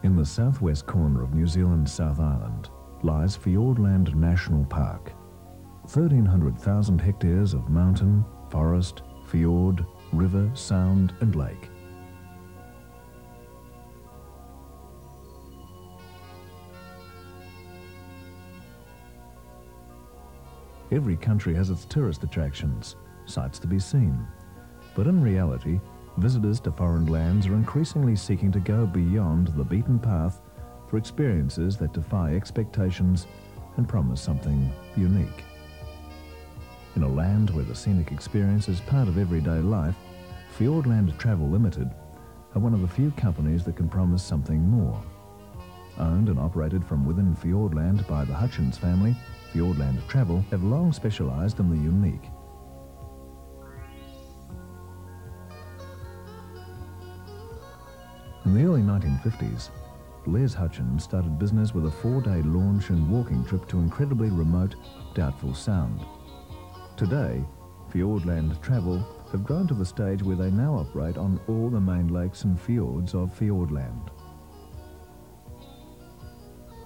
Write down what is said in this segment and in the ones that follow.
In the southwest corner of New Zealand's South Island lies Fiordland National Park. 1,300,000 hectares of mountain, forest, fjord, river, sound and lake. Every country has its tourist attractions, sights to be seen. But in reality, visitors to foreign lands are increasingly seeking to go beyond the beaten path for experiences that defy expectations and promise something unique. In a land where the scenic experience is part of everyday life, Fiordland Travel Limited are one of the few companies that can promise something more. Owned and operated from within Fiordland by the Hutchins family, Fiordland Travel have long specialised in the unique. In the early 1950s, Les Hutchins started business with a 4-day launch and walking trip to incredibly remote Doubtful Sound. Today, Fiordland Travel have grown to the stage where they now operate on all the main lakes and fjords of Fiordland.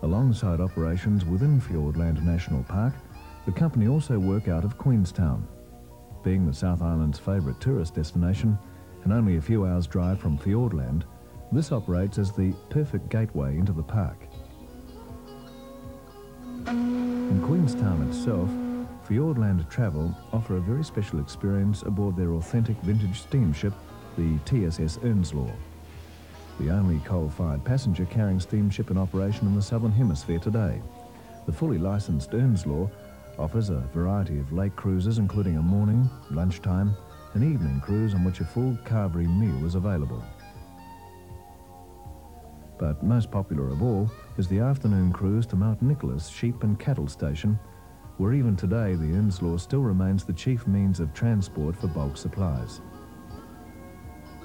Alongside operations within Fiordland National Park, the company also work out of Queenstown. Being the South Island's favourite tourist destination and only a few hours' drive from Fiordland, this operates as the perfect gateway into the park. In Queenstown itself, Fiordland Travel offer a very special experience aboard their authentic vintage steamship, the TSS Earnslaw, the only coal-fired passenger-carrying steamship in operation in the Southern Hemisphere today. The fully licensed Earnslaw offers a variety of lake cruises, including a morning, lunchtime, and evening cruise on which a full carvery meal is available. But most popular of all is the afternoon cruise to Mount Nicholas Sheep and Cattle Station, where even today the Earnslaw still remains the chief means of transport for bulk supplies.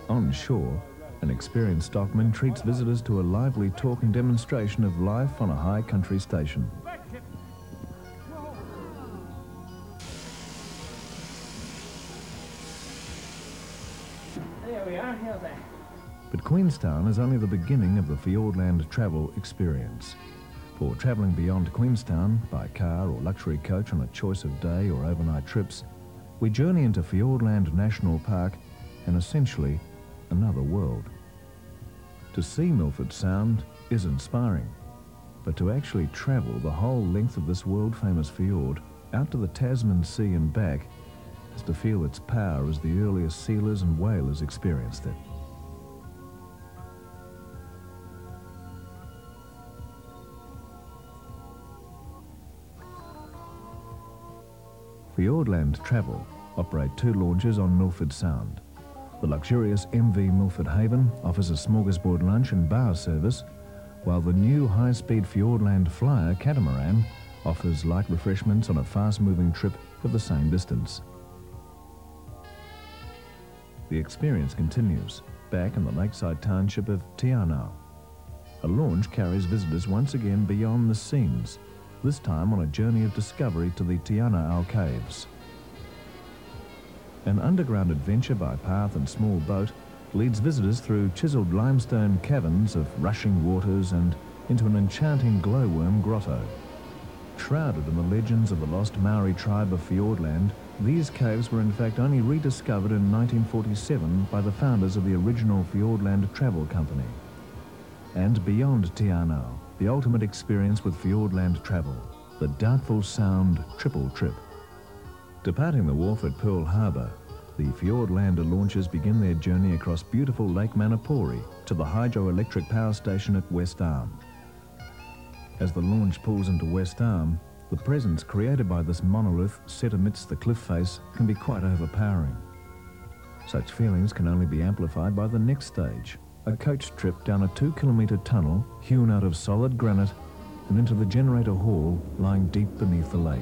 On shore, an experienced stockman treats visitors to a lively talk and demonstration of life on a high country station. There we are, how's that? But Queenstown is only the beginning of the Fiordland travel experience. For travelling beyond Queenstown by car or luxury coach on a choice of day or overnight trips, we journey into Fiordland National Park and essentially another world. To see Milford Sound is inspiring, but to actually travel the whole length of this world-famous fjord out to the Tasman Sea and back is to feel its power as the earliest sealers and whalers experienced it. Fiordland Travel operate 2 launches on Milford Sound. The luxurious MV Milford Haven offers a smorgasbord lunch and bar service, while the new high-speed Fiordland Flyer catamaran offers light refreshments on a fast-moving trip of the same distance. The experience continues back in the lakeside township of Anau. A launch carries visitors once again beyond the scenes, this time on a journey of discovery to the Anau caves. An underground adventure by path and small boat leads visitors through chiselled limestone caverns of rushing waters and into an enchanting glowworm grotto. Shrouded in the legends of the lost Maori tribe of Fiordland, these caves were in fact only rediscovered in 1947 by the founders of the original Fiordland Travel Company. And beyond Anau, the ultimate experience with Fiordland Travel, the Doubtful Sound Triple Trip. Departing the wharf at Pearl Harbour, the Fiordlander launches begin their journey across beautiful Lake Manapouri to the hydroelectric power station at West Arm. As the launch pulls into West Arm, the presence created by this monolith set amidst the cliff face can be quite overpowering. Such feelings can only be amplified by the next stage, a coach trip down a 2-kilometre tunnel hewn out of solid granite and into the generator hall lying deep beneath the lake.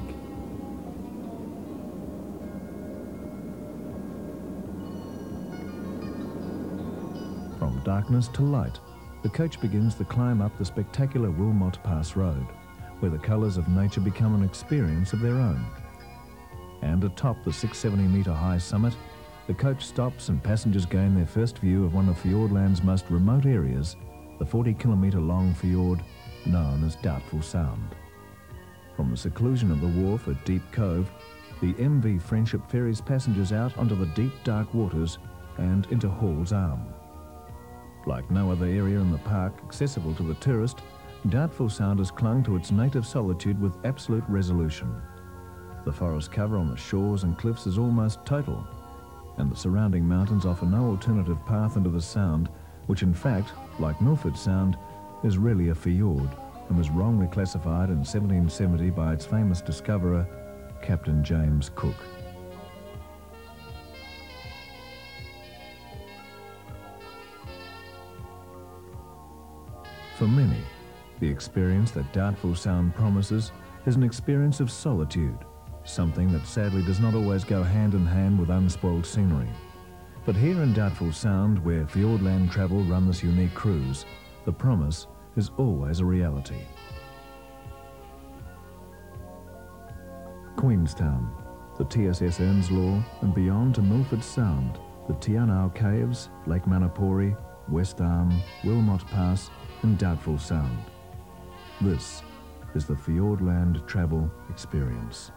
From darkness to light, the coach begins the climb up the spectacular Wilmot Pass Road, where the colours of nature become an experience of their own. And atop the 670-metre high summit, the coach stops and passengers gain their first view of one of Fiordland's most remote areas the 40-kilometre long fjord known as Doubtful Sound. From the seclusion of the wharf at Deep Cove, the MV Friendship ferries passengers out onto the deep dark waters and into Hall's Arm. Like no other area in the park accessible to the tourist, Doubtful Sound has clung to its native solitude with absolute resolution. The forest cover on the shores and cliffs is almost total, and the surrounding mountains offer no alternative path into the sound, which in fact, like Milford Sound, is really a fjord and was wrongly classified in 1770 by its famous discoverer, Captain James Cook. For many, the experience that Doubtful Sound promises is an experience of solitude, something that sadly does not always go hand in hand with unspoiled scenery. But here in Doubtful Sound, where Fiordland travel run this unique cruise, the promise is always a reality. Queenstown, the TSS Earnslaw, and beyond to Milford Sound, the Anau Caves, Lake Manapouri, West Arm, Wilmot Pass and Doubtful Sound. This is the Fiordland travel experience.